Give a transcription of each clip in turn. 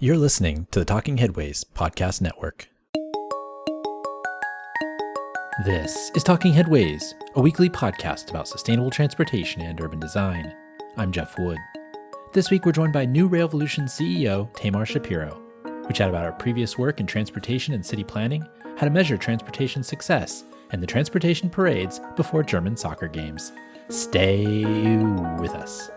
You're listening to the Talking Headways Podcast Network. This is Talking Headways, a weekly podcast about sustainable transportation and urban design. I'm Jeff Wood. This week we're joined by new Volution CEO Tamar Shapiro. We chat about our previous work in transportation and city planning, how to measure transportation success, and the transportation parades before German soccer games. Stay with us.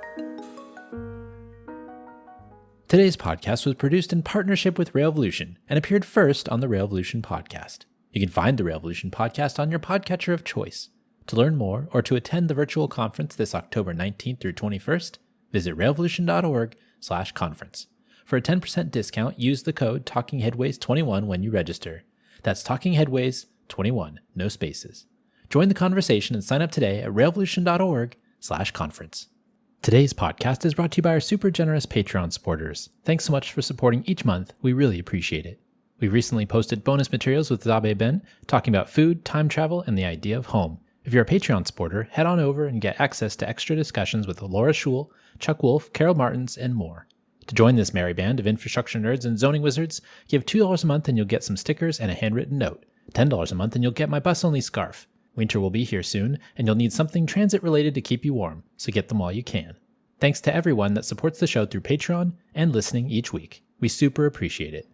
Today's podcast was produced in partnership with Volution and appeared first on the Volution podcast. You can find the Volution podcast on your podcatcher of choice. To learn more or to attend the virtual conference this October 19th through 21st, visit revolution.org/conference. For a 10% discount, use the code TalkingHeadways21 when you register. That's TalkingHeadways21, no spaces. Join the conversation and sign up today at revolution.org/conference. Today's podcast is brought to you by our super generous Patreon supporters. Thanks so much for supporting each month. We really appreciate it. We recently posted bonus materials with Zabe Ben talking about food, time travel, and the idea of home. If you're a Patreon supporter, head on over and get access to extra discussions with Laura Schul, Chuck Wolf, Carol Martins, and more. To join this merry band of infrastructure nerds and zoning wizards, give $2 a month and you'll get some stickers and a handwritten note. $10 a month and you'll get my bus-only scarf. Winter will be here soon, and you'll need something transit-related to keep you warm, so get them while you can. Thanks to everyone that supports the show through Patreon and listening each week. We super appreciate it.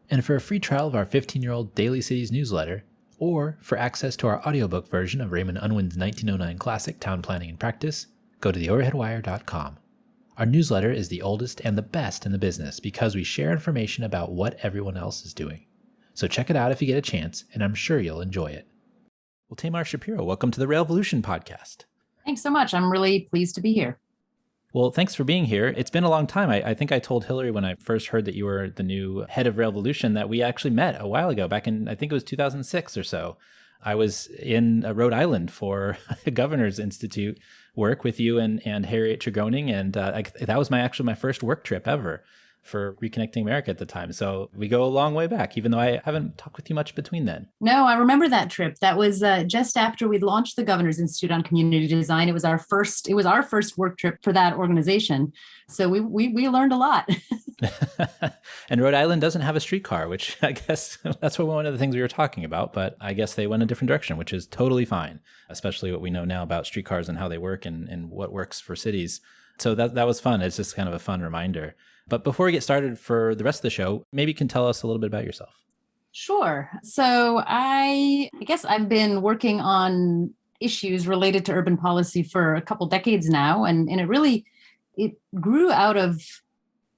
And for a free trial of our 15-year-old Daily Cities newsletter, or for access to our audiobook version of Raymond Unwin's 1909 classic Town Planning and Practice, go to theoverheadwire.com. Our newsletter is the oldest and the best in the business because we share information about what everyone else is doing. So check it out if you get a chance, and I'm sure you'll enjoy it. Well, Tamar Shapiro, welcome to the Volution podcast. Thanks so much. I'm really pleased to be here. Well, thanks for being here. It's been a long time. I think I told Hillary when I first heard that you were the new head of Volution that we actually met a while ago, back in, I think it was 2006 or so. I was in Rhode Island for a Governor's Institute work with you and Harriet Tregoning, and that was my first work trip ever for Reconnecting America at the time. So we go a long way back, even though I haven't talked with you much between then. No, I remember that trip. That was just after we'd launched the Governor's Institute on Community Design. It was our first work trip for that organization. So we learned a lot. And Rhode Island doesn't have a streetcar, which I guess that's one of the things we were talking about, but I guess they went a different direction, which is totally fine, especially what we know now about streetcars and how they work and what works for cities. So that was fun. It's just kind of a fun reminder. But before we get started for the rest of the show, maybe you can tell us a little bit about yourself. Sure. So I guess I've been working on issues related to urban policy for a couple decades now. And it grew out of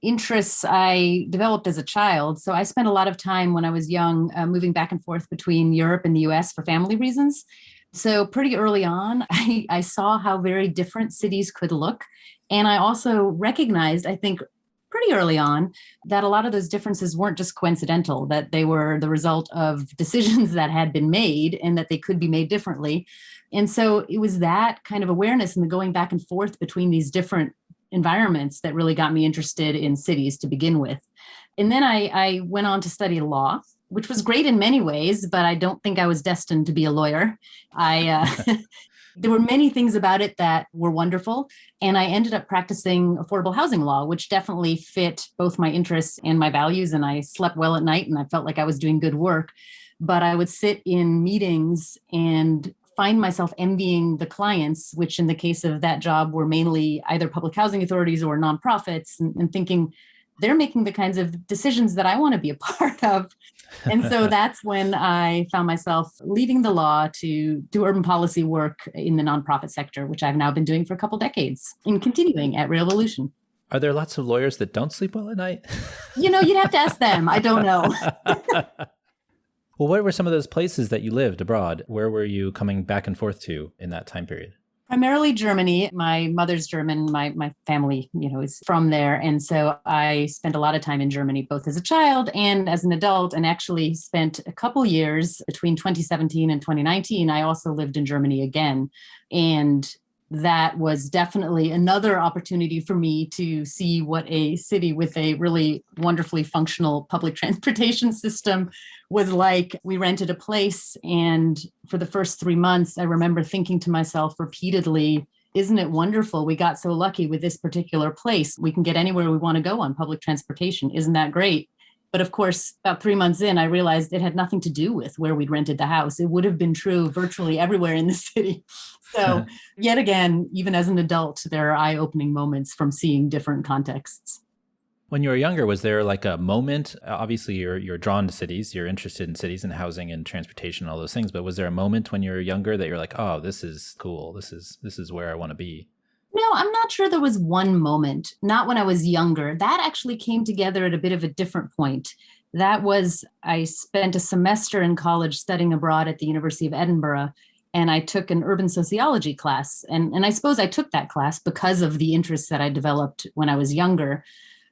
interests I developed as a child. So I spent a lot of time when I was young moving back and forth between Europe and the US for family reasons. So pretty early on, I saw how very different cities could look. And I also recognized, I think, pretty early on, that a lot of those differences weren't just coincidental, that they were the result of decisions that had been made and that they could be made differently. And so it was that kind of awareness and the going back and forth between these different environments that really got me interested in cities to begin with. And then I went on to study law, which was great in many ways, but I don't think I was destined to be a lawyer. There were many things about it that were wonderful, and I ended up practicing affordable housing law, which definitely fit both my interests and my values, and I slept well at night, and I felt like I was doing good work. But I would sit in meetings and find myself envying the clients, which in the case of that job were mainly either public housing authorities or nonprofits, and thinking, they're making the kinds of decisions that I want to be a part of. And so that's when I found myself leaving the law to do urban policy work in the nonprofit sector, which I've now been doing for a couple decades and continuing at Volution. Are there lots of lawyers that don't sleep well at night? You'd have to ask them. I don't know. Well, what were some of those places that you lived abroad? Where were you coming back and forth to in that time period? Primarily Germany. My mother's German. My family, is from there. And so I spent a lot of time in Germany, both as a child and as an adult, and actually spent a couple years between 2017 and 2019. I also lived in Germany again. And that was definitely another opportunity for me to see what a city with a really wonderfully functional public transportation system was like. We rented a place, and for the first 3 months, I remember thinking to myself repeatedly, isn't it wonderful? We got so lucky with this particular place. We can get anywhere we want to go on public transportation. Isn't that great? But of course, about 3 months in, I realized it had nothing to do with where we'd rented the house. It would have been true virtually everywhere in the city. So yet again, even as an adult, there are eye-opening moments from seeing different contexts. When you were younger, was there like a moment? Obviously, you're drawn to cities. You're interested in cities and housing and transportation, all those things. But was there a moment when you were younger that you're like, "Oh, this is cool. This is where I want to be"? No, I'm not sure there was one moment, not when I was younger. That actually came together at a bit of a different point. That was, I spent a semester in college studying abroad at the University of Edinburgh, and I took an urban sociology class. And I suppose I took that class because of the interests that I developed when I was younger.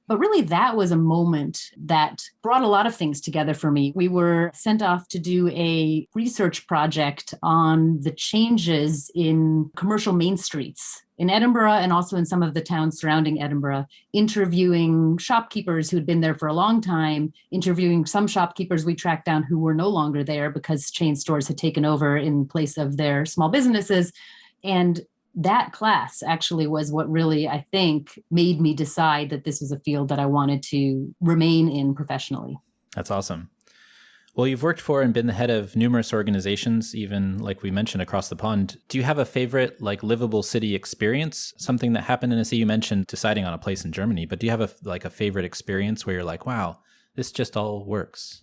But really, that was a moment that brought a lot of things together for me. We were sent off to do a research project on the changes in commercial main streets in Edinburgh and also in some of the towns surrounding Edinburgh, interviewing shopkeepers who had been there for a long time, interviewing some shopkeepers we tracked down who were no longer there because chain stores had taken over in place of their small businesses. And that class actually was what really, I think, made me decide that this was a field that I wanted to remain in professionally. That's awesome. Well, you've worked for and been the head of numerous organizations, even like we mentioned across the pond. Do you have a favorite like livable city experience? Something that happened in a city? You mentioned deciding on a place in Germany, but do you have a favorite experience where you're like, wow, this just all works?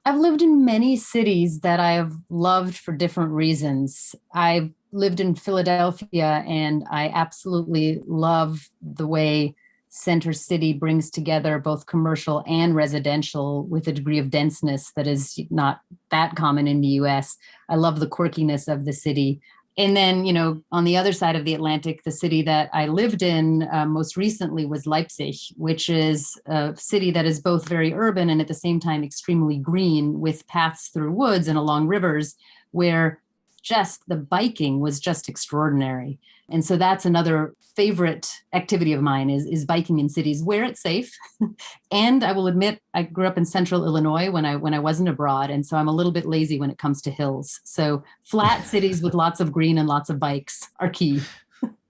I've lived in many cities that I've loved for different reasons. I've lived in Philadelphia, and I absolutely love the way Center City brings together both commercial and residential with a degree of denseness that is not that common in the US. I love the quirkiness of the city. And then, on the other side of the Atlantic, the city that I lived in most recently was Leipzig, which is a city that is both very urban and at the same time extremely green, with paths through woods and along rivers, where just the biking was just extraordinary. And so that's another favorite activity of mine is biking in cities where it's safe. And I will admit, I grew up in central Illinois when I wasn't abroad. And so I'm a little bit lazy when it comes to hills. So flat cities with lots of green and lots of bikes are key.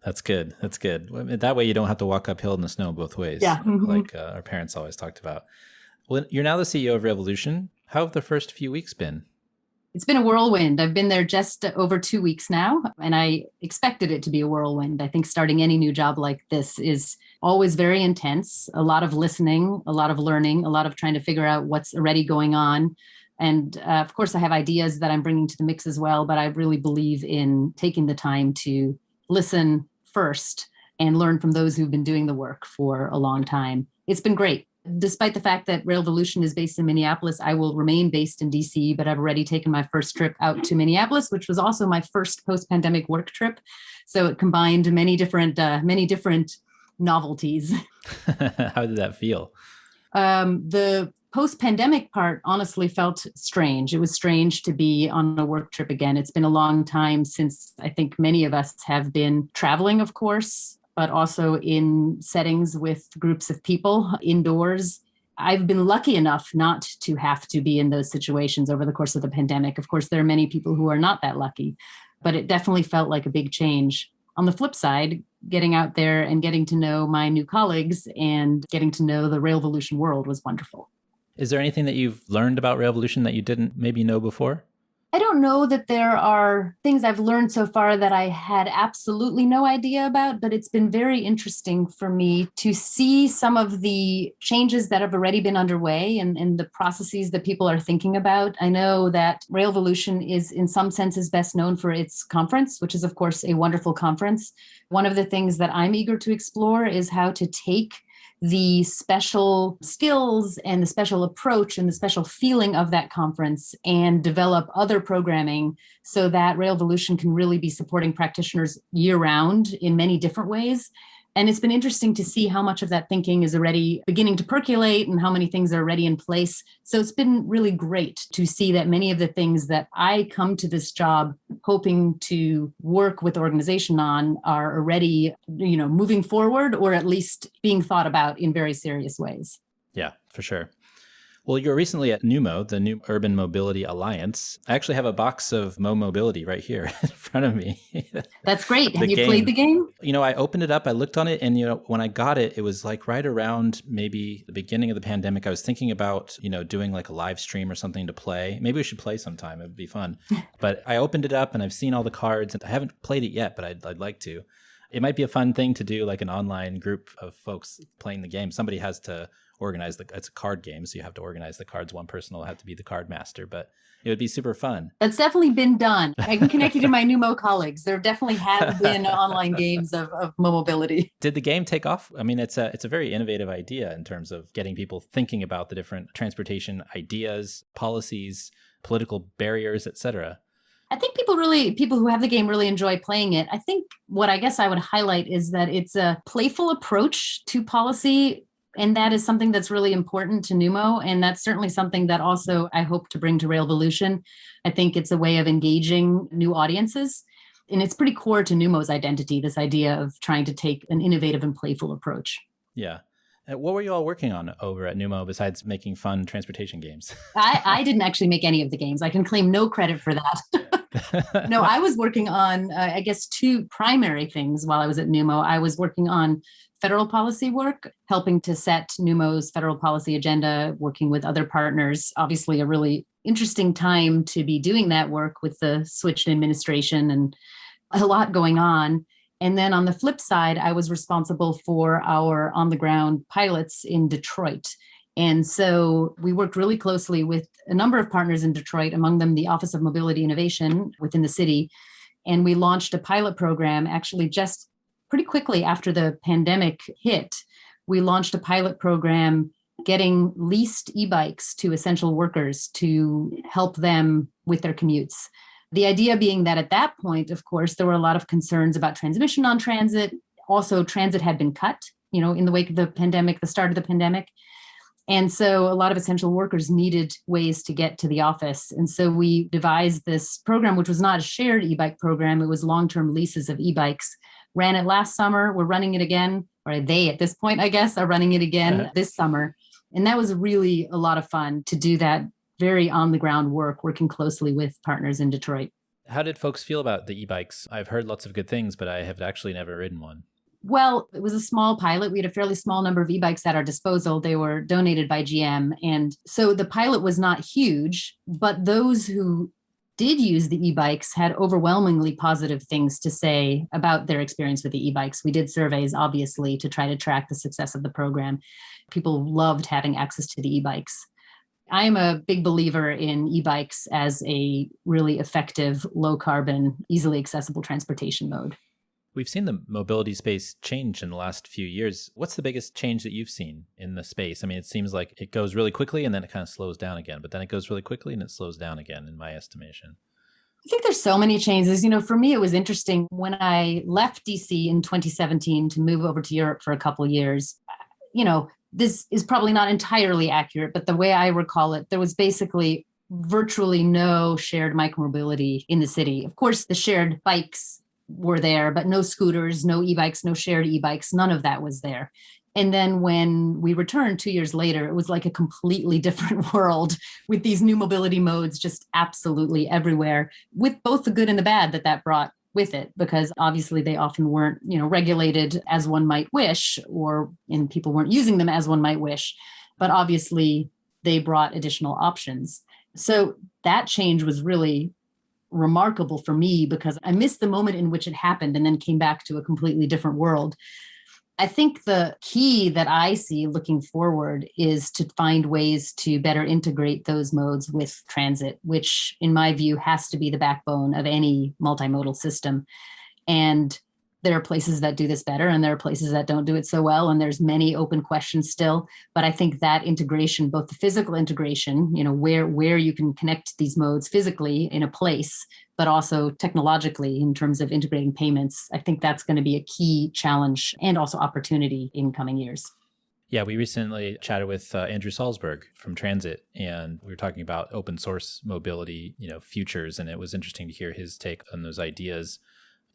That's good. That's good. That way you don't have to walk uphill in the snow both ways. Yeah. Like our parents always talked about. Well, you're now the CEO of Revolution. How have the first few weeks been? It's been a whirlwind. I've been there just over 2 weeks now, and I expected it to be a whirlwind. I think starting any new job like this is always very intense, a lot of listening, a lot of learning, a lot of trying to figure out what's already going on. And of course, I have ideas that I'm bringing to the mix as well, but I really believe in taking the time to listen first and learn from those who've been doing the work for a long time. It's been great. Despite the fact that Volution is based in Minneapolis, I will remain based in DC, but I've already taken my first trip out to Minneapolis, which was also my first post-pandemic work trip. So it combined many different novelties. How did that feel? The post-pandemic part honestly felt strange. It was strange to be on a work trip again. It's been a long time since I think many of us have been traveling, of course, but also in settings with groups of people indoors. I've been lucky enough not to have to be in those situations over the course of the pandemic. Of course, there are many people who are not that lucky, but it definitely felt like a big change. On the flip side, getting out there and getting to know my new colleagues and getting to know the Volution world was wonderful. Is there anything that you've learned about Volution that you didn't maybe know before? I don't know that there are things I've learned so far that I had absolutely no idea about, but it's been very interesting for me to see some of the changes that have already been underway and the processes that people are thinking about. I know that Volution is in some senses best known for its conference, which is of course a wonderful conference. One of the things that I'm eager to explore is how to take the special skills and the special approach and the special feeling of that conference and develop other programming so that Volution can really be supporting practitioners year round in many different ways. And it's been interesting to see how much of that thinking is already beginning to percolate and how many things are already in place. So it's been really great to see that many of the things that I come to this job hoping to work with the organization on are already, moving forward or at least being thought about in very serious ways. Yeah, for sure. Well, you were recently at NUMO, the New Urban Mobility Alliance. I actually have a box of Mo Mobility right here in front of me. That's great. Have The you played the game? I opened it up, I looked on it, and, when I got it, it was like right around maybe the beginning of the pandemic. I was thinking about, doing like a live stream or something to play. Maybe we should play sometime. It would be fun. But I opened it up and I've seen all the cards, and I haven't played it yet, but I'd like to. It might be a fun thing to do, like an online group of folks playing the game. Somebody has to organize it's a card game, so you have to organize the cards. One person will have to be the card master, but it would be super fun. That's definitely been done. I can connect you to my NUMO colleagues. There definitely have been online games of mobility. Did the game take off? I mean, it's a very innovative idea in terms of getting people thinking about the different transportation ideas, policies, political barriers, etc. I think people who have the game really enjoy playing it. I think what I guess I would highlight is that it's a playful approach to policy. And that is something that's really important to NUMO. And that's certainly something that also I hope to bring to Volution. I think it's a way of engaging new audiences. And it's pretty core to NUMO's identity, this idea of trying to take an innovative and playful approach. Yeah. What were you all working on over at NUMO besides making fun transportation games? I didn't actually make any of the games. I can claim no credit for that. No, I was working on, I guess, two primary things while I was at NUMO. I was working on federal policy work, helping to set NUMO's federal policy agenda, working with other partners. Obviously, a really interesting time to be doing that work with the switched administration and a lot going on. And then on the flip side, I was responsible for our on-the-ground pilots in Detroit. And so we worked really closely with a number of partners in Detroit, among them the Office of Mobility Innovation within the city. And we launched a pilot program actually just pretty quickly after the pandemic hit. We launched a pilot program getting leased e-bikes to essential workers to help them with their commutes. The idea being that at that point, of course, there were a lot of concerns about transmission on transit. Also, transit had been cut, in the wake of the pandemic, the start of the pandemic. And so a lot of essential workers needed ways to get to the office. And so we devised this program, which was not a shared e-bike program. It was long-term leases of e-bikes. Ran it last summer. We're running it again, or they at this point, I guess, are running it again this summer. And that was really a lot of fun to do that very on-the-ground work, working closely with partners in Detroit. How did folks feel about the e-bikes? I've heard lots of good things, but I have actually never ridden one. Well, it was a small pilot. We had a fairly small number of e-bikes at our disposal. They were donated by GM. And so the pilot was not huge, but those who did use the e-bikes had overwhelmingly positive things to say about their experience with the e-bikes. We did surveys, obviously, to try to track the success of the program. People loved having access to the e-bikes. I am a big believer in e-bikes as a really effective, low-carbon, easily accessible transportation mode. We've seen the mobility space change in the last few years. What's the biggest change that you've seen in the space? I mean, it seems like it goes really quickly and then it kind of slows down again, but then it goes really quickly and it slows down again, in my estimation. I think there's so many changes. For me, it was interesting when I left DC in 2017 to move over to Europe for a couple of years. This is probably not entirely accurate, but the way I recall it, there was basically virtually no shared micromobility in the city. Of course, the shared bikes were there, but no scooters, no e-bikes, no shared e-bikes, none of that was there. And then when we returned 2 years later, it was like a completely different world with these new mobility modes just absolutely everywhere, with both the good and the bad that brought with it, because obviously they often weren't, regulated as one might wish, and people weren't using them as one might wish. But obviously they brought additional options. So that change was really remarkable for me because I missed the moment in which it happened and then came back to a completely different world. I think the key that I see looking forward is to find ways to better integrate those modes with transit, which in my view has to be the backbone of any multimodal system. And there are places that do this better and there are places that don't do it so well. And there's many open questions still. But I think that integration, both the physical integration, where you can connect these modes physically in a place, but also technologically in terms of integrating payments, I think that's going to be a key challenge and also opportunity in coming years. Yeah, we recently chatted with Andrew Salzberg from Transit, and we were talking about open source mobility, futures, and it was interesting to hear his take on those ideas.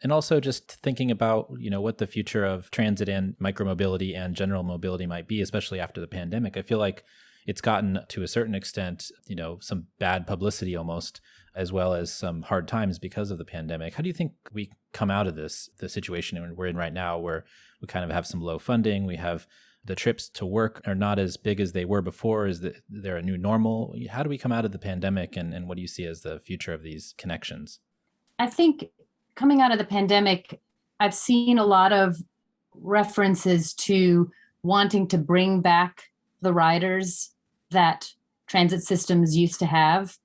And also just thinking about, what the future of transit and micromobility and general mobility might be, especially after the pandemic. I feel like, it's gotten to a certain extent, some bad publicity almost, as well as some hard times because of the pandemic. How do you think we come out of the situation we're in right now, where we kind of have some low funding, we have the trips to work are not as big as they were before? Is there a new normal? How do we come out of the pandemic, and what do you see as the future of these connections? I think coming out of the pandemic, I've seen a lot of references to wanting to bring back the riders that transit systems used to have.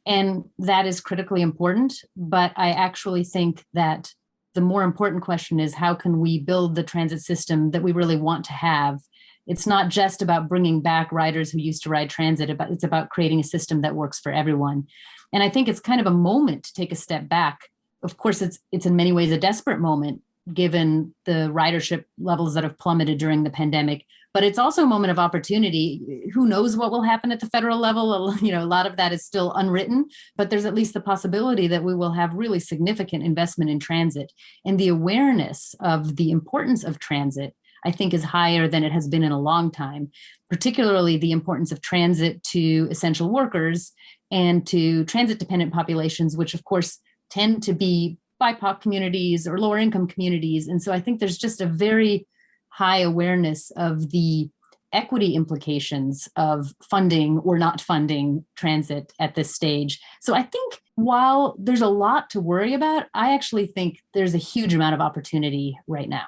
And that is critically important. But I actually think that the more important question is, how can we build the transit system that we really want to have? It's not just about bringing back riders who used to ride transit, it's about creating a system that works for everyone. And I think it's kind of a moment to take a step back. Of course, it's in many ways a desperate moment, given the ridership levels that have plummeted during the pandemic. But it's also a moment of opportunity. Who knows what will happen at the federal level? A lot of that is still unwritten, but there's at least the possibility that we will have really significant investment in transit. And the awareness of the importance of transit, I think, is higher than it has been in a long time, particularly the importance of transit to essential workers and to transit-dependent populations, which of course tend to be BIPOC communities or lower income communities. And so I think there's just a very high awareness of the equity implications of funding or not funding transit at this stage. So I think while there's a lot to worry about, I actually think there's a huge amount of opportunity right now.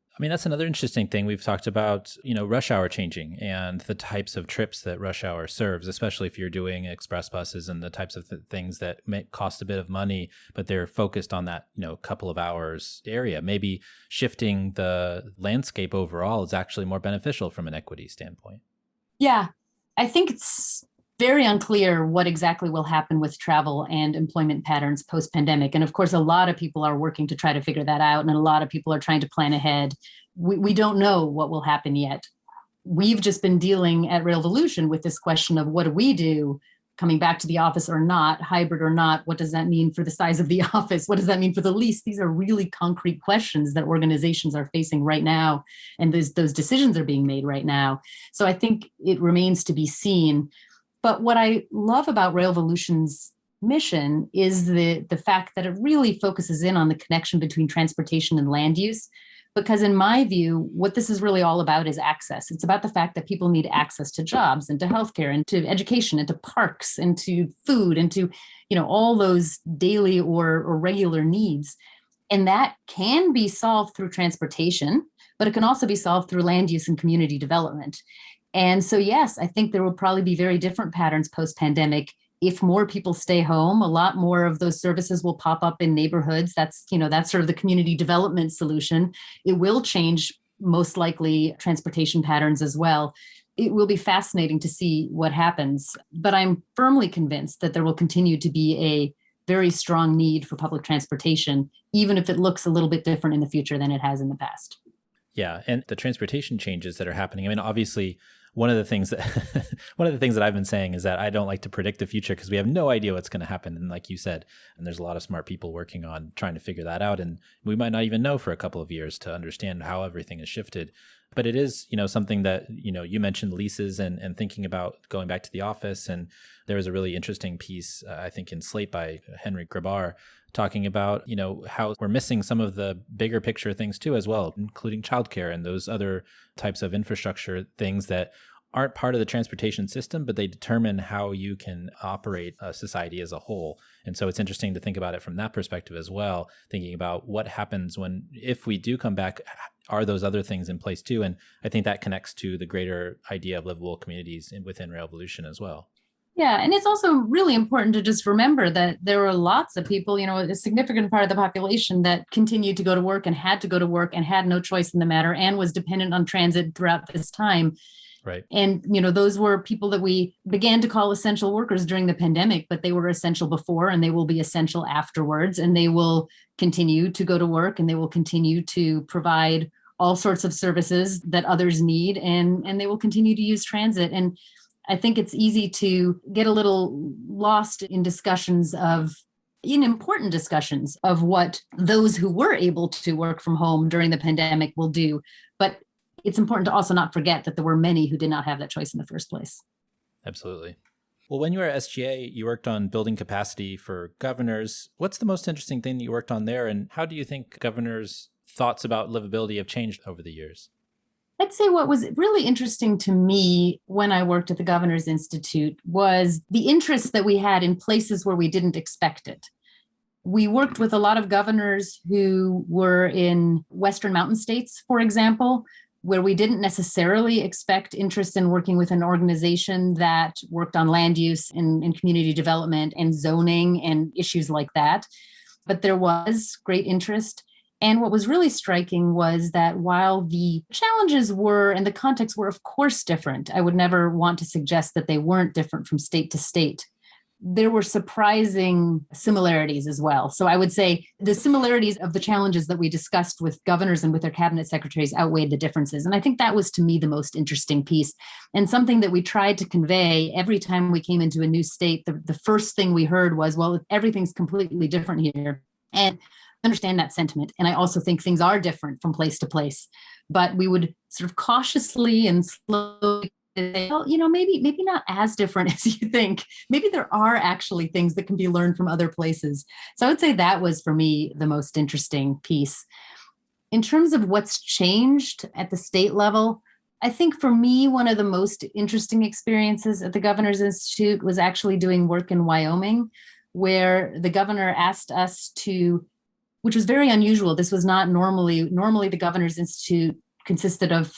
I mean, that's another interesting thing. We've talked about, rush hour changing and the types of trips that rush hour serves, especially if you're doing express buses and the types of things that may cost a bit of money, but they're focused on that, couple of hours area. Maybe shifting the landscape overall is actually more beneficial from an equity standpoint. Yeah, I think it's very unclear what exactly will happen with travel and employment patterns post-pandemic. And of course, a lot of people are working to try to figure that out. And a lot of people are trying to plan ahead. We don't know what will happen yet. We've just been dealing at Volution with this question of what do we do, coming back to the office or not, hybrid or not? What does that mean for the size of the office? What does that mean for the lease? These are really concrete questions that organizations are facing right now. And those decisions are being made right now. So I think it remains to be seen. But what I love about Volution's mission is the fact that it really focuses in on the connection between transportation and land use. Because in my view, what this is really all about is access. It's about the fact that people need access to jobs and to healthcare and to education and to parks and to food and to, all those daily or regular needs. And that can be solved through transportation, but it can also be solved through land use and community development. And so, yes, I think there will probably be very different patterns post-pandemic. If more people stay home, a lot more of those services will pop up in neighborhoods. That's sort of the community development solution. It will change, most likely, transportation patterns as well. It will be fascinating to see what happens. But I'm firmly convinced that there will continue to be a very strong need for public transportation, even if it looks a little bit different in the future than it has in the past. Yeah, and the transportation changes that are happening. I mean, obviously, one of the things that I've been saying is that I don't like to predict the future because we have no idea what's going to happen. And like you said, and there's a lot of smart people working on trying to figure that out. And we might not even know for a couple of years to understand how everything has shifted. But it is, something that, you mentioned leases and thinking about going back to the office. And there was a really interesting piece, I think, in Slate by Henry Grabar, talking about, how we're missing some of the bigger picture things too, as well, including childcare and those other types of infrastructure things that aren't part of the transportation system, but they determine how you can operate a society as a whole. And so it's interesting to think about it from that perspective as well, thinking about what happens if we do come back, are those other things in place too? And I think that connects to the greater idea of livable communities within Volution as well. Yeah, and it's also really important to just remember that there were lots of people, a significant part of the population that continued to go to work and had to go to work and had no choice in the matter and was dependent on transit throughout this time. Right. And, those were people that we began to call essential workers during the pandemic, but they were essential before and they will be essential afterwards. And they will continue to go to work and they will continue to provide all sorts of services that others need. And they will continue to use transit. And I think it's easy to get a little lost in important discussions of what those who were able to work from home during the pandemic will do. But it's important to also not forget that there were many who did not have that choice in the first place. Absolutely. Well, when you were at SGA, you worked on building capacity for governors. What's the most interesting thing that you worked on there, and how do you think governors' thoughts about livability have changed over the years? I'd say what was really interesting to me when I worked at the Governor's Institute was the interest that we had in places where we didn't expect it. We worked with a lot of governors who were in Western mountain states, for example, where we didn't necessarily expect interest in working with an organization that worked on land use and community development and zoning and issues like that. But there was great interest. And what was really striking was that while the challenges were and the context were, of course, different, I would never want to suggest that they weren't different from state to state. There were surprising similarities as well. So I would say the similarities of the challenges that we discussed with governors and with their cabinet secretaries outweighed the differences. And I think that was, to me, the most interesting piece, and something that we tried to convey every time we came into a new state. The first thing we heard was, well, everything's completely different here. And understand that sentiment. And I also think things are different from place to place. But we would sort of cautiously and slowly say, well, maybe not as different as you think. Maybe there are actually things that can be learned from other places. So I would say that was, for me, the most interesting piece. In terms of what's changed at the state level, I think for me, one of the most interesting experiences at the Governor's Institute was actually doing work in Wyoming, where the governor asked us to, which was very unusual. This was not normally the Governor's Institute consisted of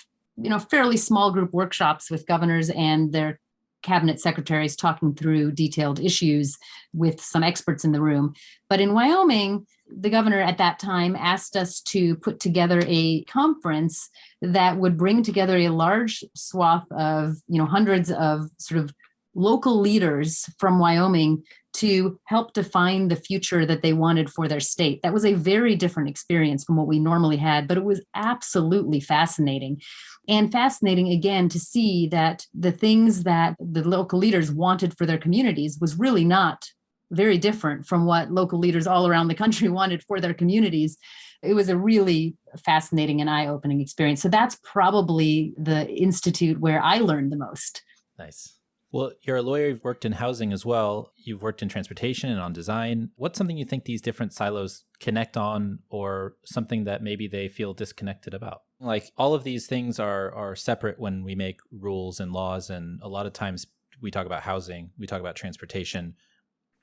fairly small group workshops with governors and their cabinet secretaries talking through detailed issues with some experts in the room. But in Wyoming, the governor at that time asked us to put together a conference that would bring together a large swath of, hundreds of sort of local leaders from Wyoming to help define the future that they wanted for their state. That was a very different experience from what we normally had, but it was absolutely fascinating. And fascinating, again, to see that the things that the local leaders wanted for their communities was really not very different from what local leaders all around the country wanted for their communities. It was a really fascinating and eye-opening experience. So that's probably the institute where I learned the most. Nice. Well, you're a lawyer, you've worked in housing as well. You've worked in transportation and on design. What's something you think these different silos connect on, or something that maybe they feel disconnected about? Like, all of these things are separate when we make rules and laws. And a lot of times we talk about housing, we talk about transportation.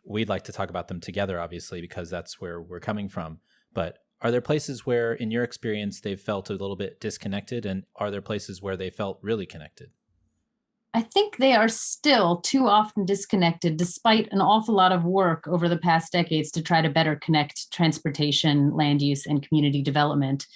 We'd like to talk about them together, obviously, because that's where we're coming from. But are there places where, in your experience, they've felt a little bit disconnected? And are there places where they felt really connected? I think they are still too often disconnected, despite an awful lot of work over the past decades to try to better connect transportation, land use, and community development.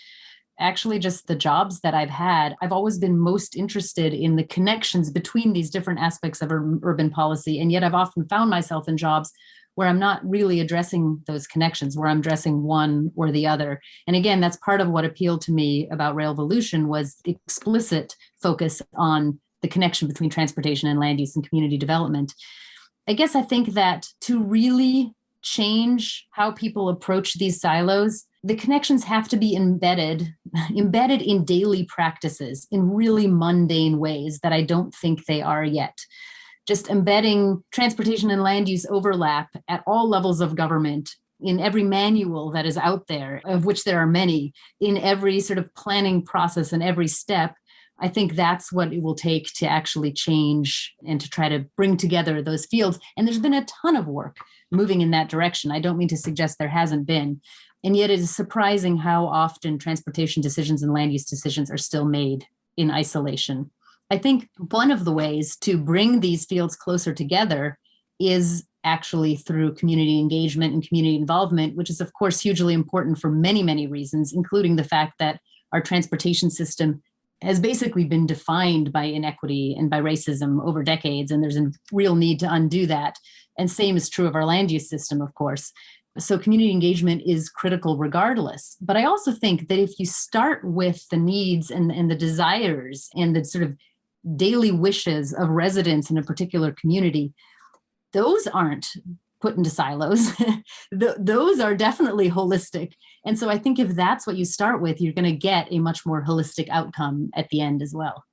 Actually, just the jobs that I've had, I've always been most interested in the connections between these different aspects of urban policy. And yet I've often found myself in jobs where I'm not really addressing those connections, where I'm addressing one or the other. And again, that's part of what appealed to me about Volution was the explicit focus on the connection between transportation and land use and community development. I guess I think that to really change how people approach these silos, the connections have to be embedded in daily practices in really mundane ways that I don't think they are yet. Just embedding transportation and land use overlap at all levels of government, in every manual that is out there, of which there are many, in every sort of planning process and every step. I think that's what it will take to actually change and to try to bring together those fields. And there's been a ton of work moving in that direction. I don't mean to suggest there hasn't been. And yet it is surprising how often transportation decisions and land use decisions are still made in isolation. I think one of the ways to bring these fields closer together is actually through community engagement and community involvement, which is, of course, hugely important for many, many reasons, including the fact that our transportation system has basically been defined by inequity and by racism over decades, and there's a real need to undo that. And same is true of our land use system, of course. So community engagement is critical regardless. But I also think that if you start with the needs and the desires and the sort of daily wishes of residents in a particular community, those aren't put into silos. Those are definitely holistic. And so I think if that's what you start with, you're going to get a much more holistic outcome at the end as well.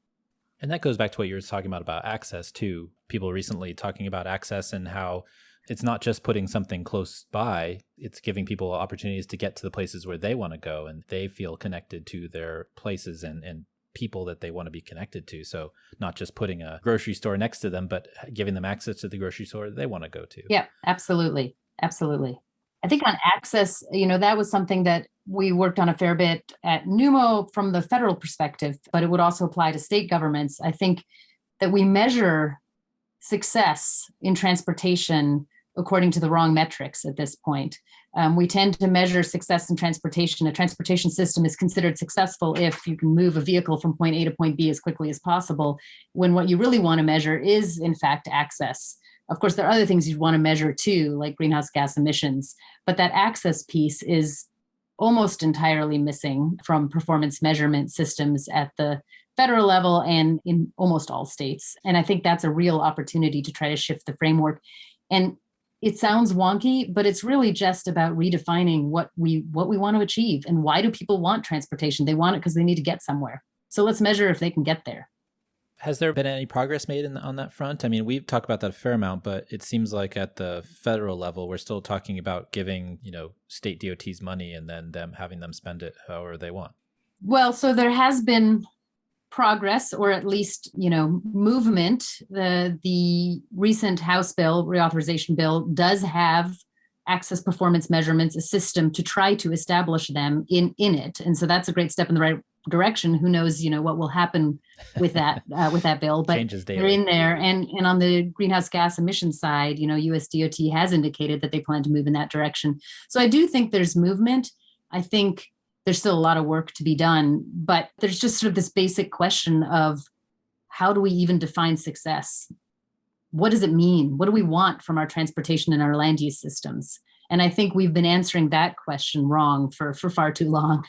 And that goes back to what you were talking about access too. People recently talking about access and how it's not just putting something close by, it's giving people opportunities to get to the places where they want to go and they feel connected to their places and people that they want to be connected to. So not just putting a grocery store next to them, but giving them access to the grocery store they want to go to. Yeah, absolutely. Absolutely. I think on access, that was something that we worked on a fair bit at NUMO from the federal perspective, but it would also apply to state governments. I think that we measure success in transportation according to the wrong metrics at this point. We tend to measure success in transportation. A transportation system is considered successful if you can move a vehicle from point A to point B as quickly as possible, when what you really want to measure is, in fact, access. Of course, there are other things you want to measure too, like greenhouse gas emissions, but that access piece is almost entirely missing from performance measurement systems at the federal level and in almost all states. And I think that's a real opportunity to try to shift the framework. And it sounds wonky, but it's really just about redefining what we want to achieve. And why do people want transportation? They want it because they need to get somewhere. So let's measure if they can get there. Has there been any progress made on that front? I mean, we've talked about that a fair amount, but it seems like at the federal level, we're still talking about giving, state DOTs money and then having them spend it however they want. Well, so there has been progress, or at least, movement. The recent House bill, reauthorization bill, does have access performance measurements, a system to try to establish them in it. And so that's a great step in the right direction. Who knows, what will happen with that bill, but they're in there. And on the greenhouse gas emissions side, US DOT has indicated that they plan to move in that direction. So I do think there's movement. I think there's still a lot of work to be done, but there's just sort of this basic question of how do we even define success? What does it mean? What do we want from our transportation and our land use systems? And I think we've been answering that question wrong for far too long.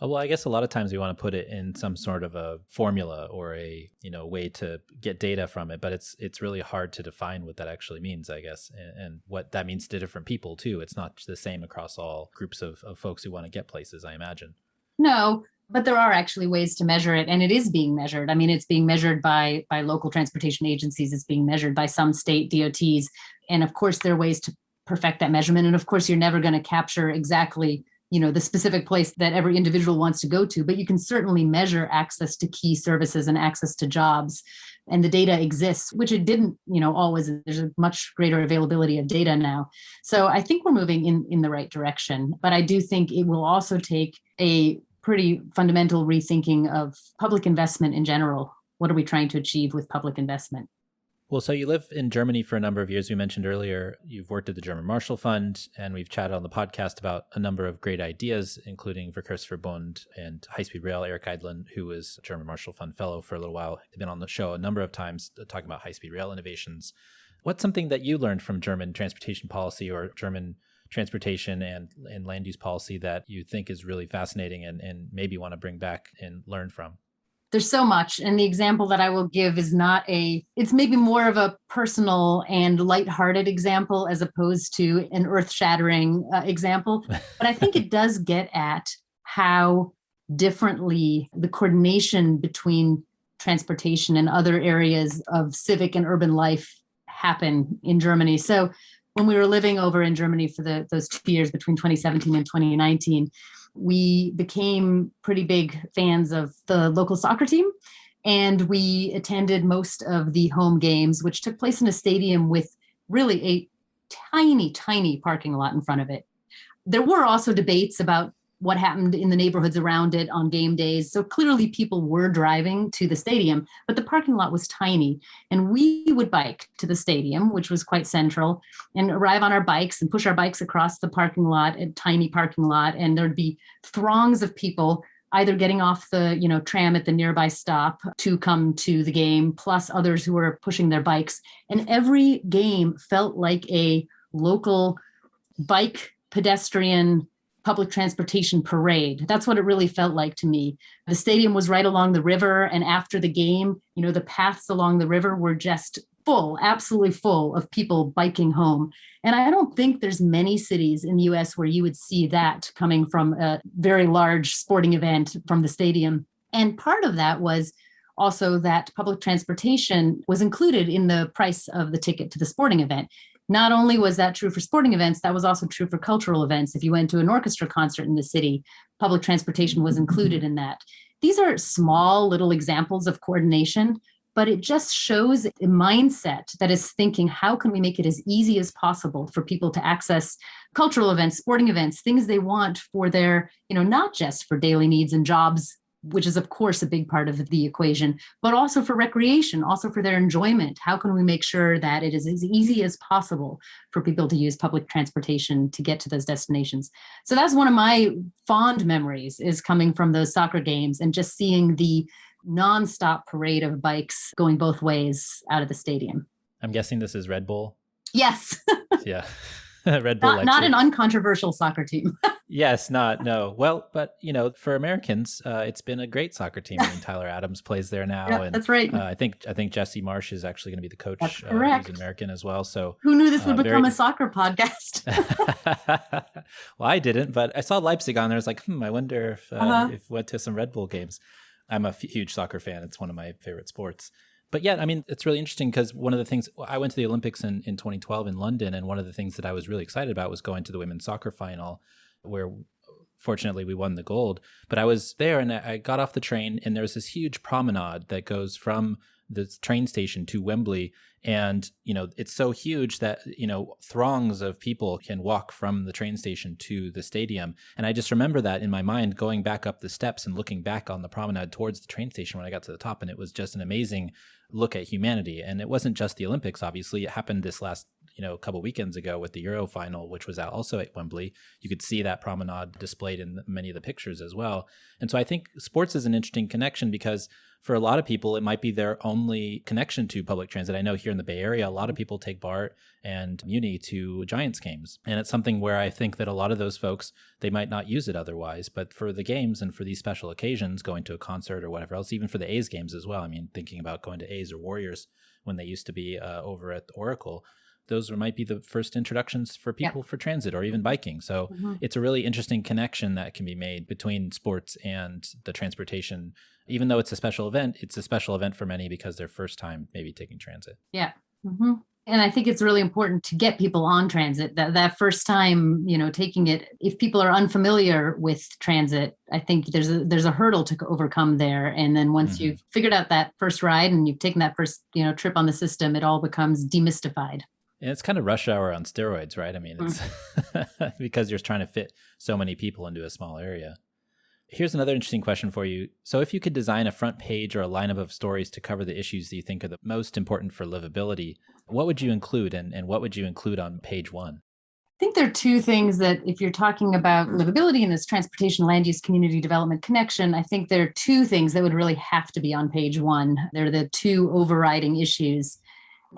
Well, I guess a lot of times we want to put it in some sort of a formula or a way to get data from it, but it's really hard to define what that actually means, I guess, and what that means to different people too. It's not the same across all groups of folks who want to get places, I imagine. No, but there are actually ways to measure it, and it is being measured. I mean, it's being measured by local transportation agencies. It's being measured by some state DOTs, and of course, there are ways to perfect that measurement. And of course, you're never going to capture exactly the specific place that every individual wants to go to, but you can certainly measure access to key services and access to jobs. And the data exists, which it didn't, always. There's a much greater availability of data now. So I think we're moving in the right direction, but I do think it will also take a pretty fundamental rethinking of public investment in general. What are we trying to achieve with public investment? Well, so you live in Germany for a number of years. We mentioned earlier you've worked at the German Marshall Fund, and we've chatted on the podcast about a number of great ideas, including Verkehrsverbund and high-speed rail. Eric Eidlin, who was a German Marshall Fund fellow for a little while, has been on the show a number of times talking about high-speed rail innovations. What's something that you learned from German transportation policy or German transportation and land use policy that you think is really fascinating and maybe want to bring back and learn from? There's so much. And the example that I will give is it's maybe more of a personal and lighthearted example as opposed to an earth-shattering example. But I think it does get at how differently the coordination between transportation and other areas of civic and urban life happen in Germany. So when we were living over in Germany for those 2 years between 2017 and 2019, we became pretty big fans of the local soccer team, and we attended most of the home games, which took place in a stadium with really a tiny, tiny parking lot in front of it. There were also debates about what happened in the neighborhoods around it on game days. So clearly people were driving to the stadium, but the parking lot was tiny. And we would bike to the stadium, which was quite central, and arrive on our bikes and push our bikes across the parking lot, a tiny parking lot. And there'd be throngs of people either getting off the tram at the nearby stop to come to the game, plus others who were pushing their bikes. And every game felt like a local bike, pedestrian, public transportation parade. That's what it really felt like to me. The stadium was right along the river, and after the game, the paths along the river were just full, absolutely full of people biking home. And I don't think there's many cities in the US where you would see that coming from a very large sporting event from the stadium. And part of that was also that public transportation was included in the price of the ticket to the sporting event. Not only was that true for sporting events, that was also true for cultural events. If you went to an orchestra concert in the city, public transportation was included in that. These are small little examples of coordination, but it just shows a mindset that is thinking, how can we make it as easy as possible for people to access cultural events, sporting events, things they want for their, not just for daily needs and jobs, which is, of course, a big part of the equation, but also for recreation, also for their enjoyment. How can we make sure that it is as easy as possible for people to use public transportation to get to those destinations? So that's one of my fond memories, is coming from those soccer games and just seeing the nonstop parade of bikes going both ways out of the stadium. I'm guessing this is Red Bull. Yes. Yeah. Red Bull. Not an uncontroversial soccer team. Yes, no. Well, but for Americans, it's been a great soccer team. I mean, Tyler Adams plays there now, yeah, and I think Jesse Marsh is actually going to be the coach. That's correct. He's an American as well. So who knew this would become a soccer podcast? Well, I didn't, but I saw Leipzig on there. I was like, I wonder if went to some Red Bull games. I'm a huge soccer fan. It's one of my favorite sports. But yeah, I mean, it's really interesting because one of the things, I went to the Olympics in 2012 in London, and one of the things that I was really excited about was going to the women's soccer final, where fortunately we won the gold. But I was there and I got off the train, and there was this huge promenade that goes from the train station to Wembley. And, it's so huge that, throngs of people can walk from the train station to the stadium. And I just remember that in my mind, going back up the steps and looking back on the promenade towards the train station when I got to the top. And it was just an amazing look at humanity. And it wasn't just the Olympics, obviously. It happened this last, a couple weekends ago with the Euro final, which was also at Wembley. You could see that promenade displayed in many of the pictures as well. And so I think sports is an interesting connection because for a lot of people, it might be their only connection to public transit. I know here in the Bay Area, a lot of people take BART and Muni to Giants games. And it's something where I think that a lot of those folks, they might not use it otherwise. But for the games and for these special occasions, going to a concert or whatever else, even for the A's games as well. I mean, thinking about going to A's or Warriors when they used to be over at Oracle, those might be the first introductions for people for transit or even biking. So it's a really interesting connection that can be made between sports and the transportation. Even though it's a special event, it's a special event for many because their first time maybe taking transit. Yeah. Mm-hmm. And I think it's really important to get people on transit. That first time, taking it, if people are unfamiliar with transit, I think there's a hurdle to overcome there. And then once you've figured out that first ride and you've taken that first, trip on the system, it all becomes demystified. And it's kind of rush hour on steroids, right? I mean, it's because you're trying to fit so many people into a small area. Here's another interesting question for you. So if you could design a front page or a lineup of stories to cover the issues that you think are the most important for livability, what would you include and what would you include on page one? I think there are two things that if you're talking about livability and this transportation, land use, community development connection, I think there are two things that would really have to be on page one. They're the two overriding issues.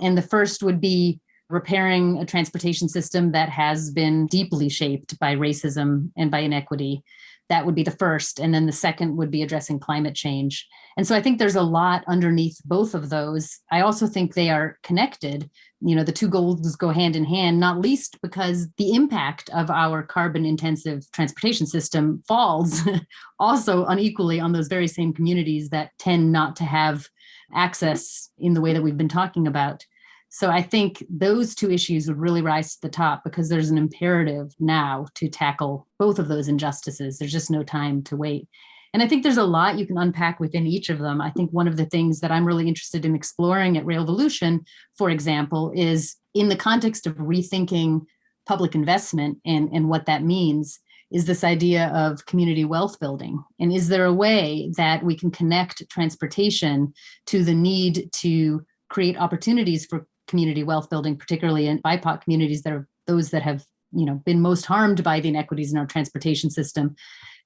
And the first would be repairing a transportation system that has been deeply shaped by racism and by inequity. That would be the first. And then the second would be addressing climate change. And so I think there's a lot underneath both of those. I also think they are connected. The two goals go hand in hand, not least because the impact of our carbon intensive transportation system falls also unequally on those very same communities that tend not to have access in the way that we've been talking about. So I think those two issues would really rise to the top because there's an imperative now to tackle both of those injustices. There's just no time to wait. And I think there's a lot you can unpack within each of them. I think one of the things that I'm really interested in exploring at Volution, for example, is in the context of rethinking public investment and what that means, is this idea of community wealth building. And is there a way that we can connect transportation to the need to create opportunities for community wealth building, particularly in BIPOC communities that are those that have, been most harmed by the inequities in our transportation system.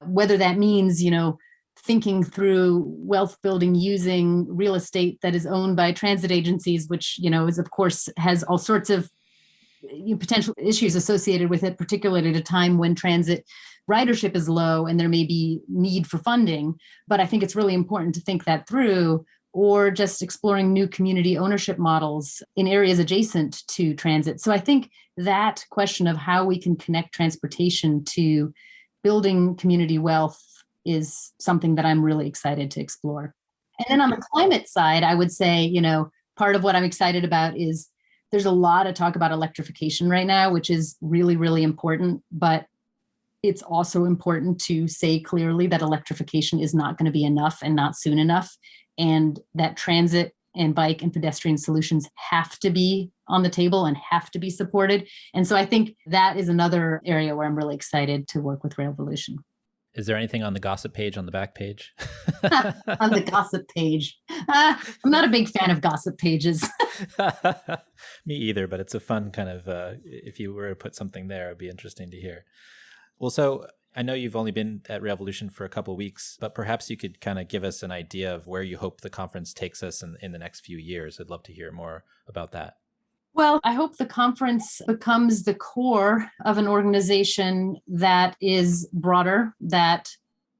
Whether that means, thinking through wealth building using real estate that is owned by transit agencies, which, is of course has all sorts of potential issues associated with it, particularly at a time when transit ridership is low and there may be need for funding. But I think it's really important to think that through or just exploring new community ownership models in areas adjacent to transit. So I think that question of how we can connect transportation to building community wealth is something that I'm really excited to explore. And then on the climate side, I would say, part of what I'm excited about is there's a lot of talk about electrification right now, which is really, really important. But it's also important to say clearly that electrification is not going to be enough and not soon enough, and that transit and bike and pedestrian solutions have to be on the table and have to be supported. And so I think that is another area where I'm really excited to work with Volution. Is there anything on the gossip page on the back page? On the gossip page. I'm not a big fan of gossip pages. Me either, but it's a fun kind of, if you were to put something there, it'd be interesting to hear. Well, so I know you've only been at Volution for a couple of weeks, but perhaps you could kind of give us an idea of where you hope the conference takes us in the next few years. I'd love to hear more about that. Well, I hope the conference becomes the core of an organization that is broader, that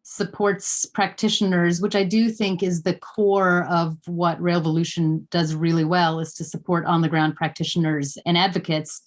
supports practitioners, which I do think is the core of what Volution does really well, is to support on-the-ground practitioners and advocates.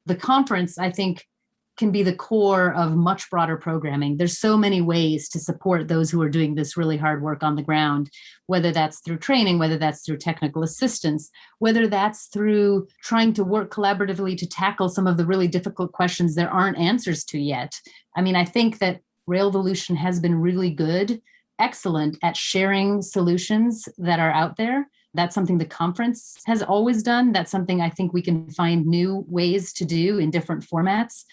The conference, I think, can be the core of much broader programming. There's so many ways to support those who are doing this really hard work on the ground, whether that's through training, whether that's through technical assistance, whether that's through trying to work collaboratively to tackle some of the really difficult questions there aren't answers to yet. I mean, I think that Volution has been really good, excellent at sharing solutions that are out there. That's something the conference has always done. That's something I think we can find new ways to do in different formats.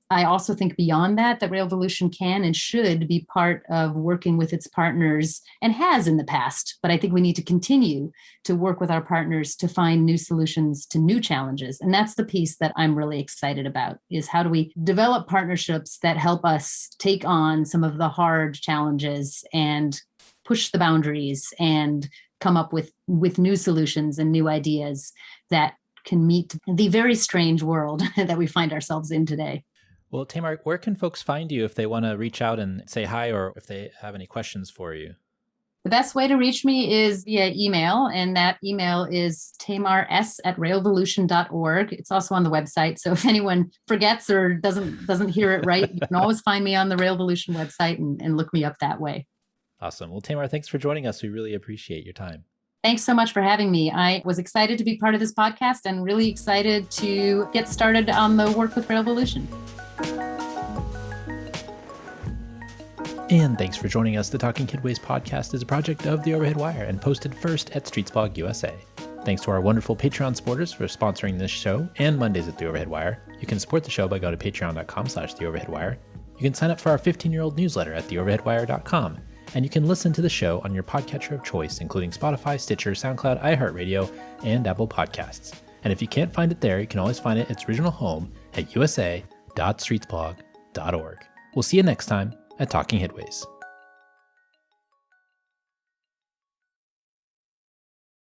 I also think beyond that Volution can and should be part of working with its partners, and has in the past. But I think we need to continue to work with our partners to find new solutions to new challenges. And that's the piece that I'm really excited about, is how do we develop partnerships that help us take on some of the hard challenges and push the boundaries and come up with new solutions and new ideas that can meet the very strange world that we find ourselves in today. Well, Tamar, where can folks find you if they want to reach out and say hi, or if they have any questions for you? The best way to reach me is via email, and that email is tamars@railvolution.org. It's also on the website, so if anyone forgets or doesn't hear it right, you can always find me on the Volution website and look me up that way. Awesome. Well, Tamar, thanks for joining us. We really appreciate your time. Thanks so much for having me. I was excited to be part of this podcast and really excited to get started on the work with Volution. And thanks for joining us. The Talking Kidways podcast is a project of The Overhead Wire and posted first at Streetsblog USA. Thanks to our wonderful Patreon supporters for sponsoring this show and Mondays at The Overhead Wire. You can support the show by going to patreon.com/TheOverheadWire. You can sign up for our 15-year-old newsletter at TheOverheadWire.com. And you can listen to the show on your podcatcher of choice, including Spotify, Stitcher, SoundCloud, iHeartRadio, and Apple Podcasts. And if you can't find it there, you can always find it at its original home at usa.streetsblog.org. We'll see you next time at Talking Kidways.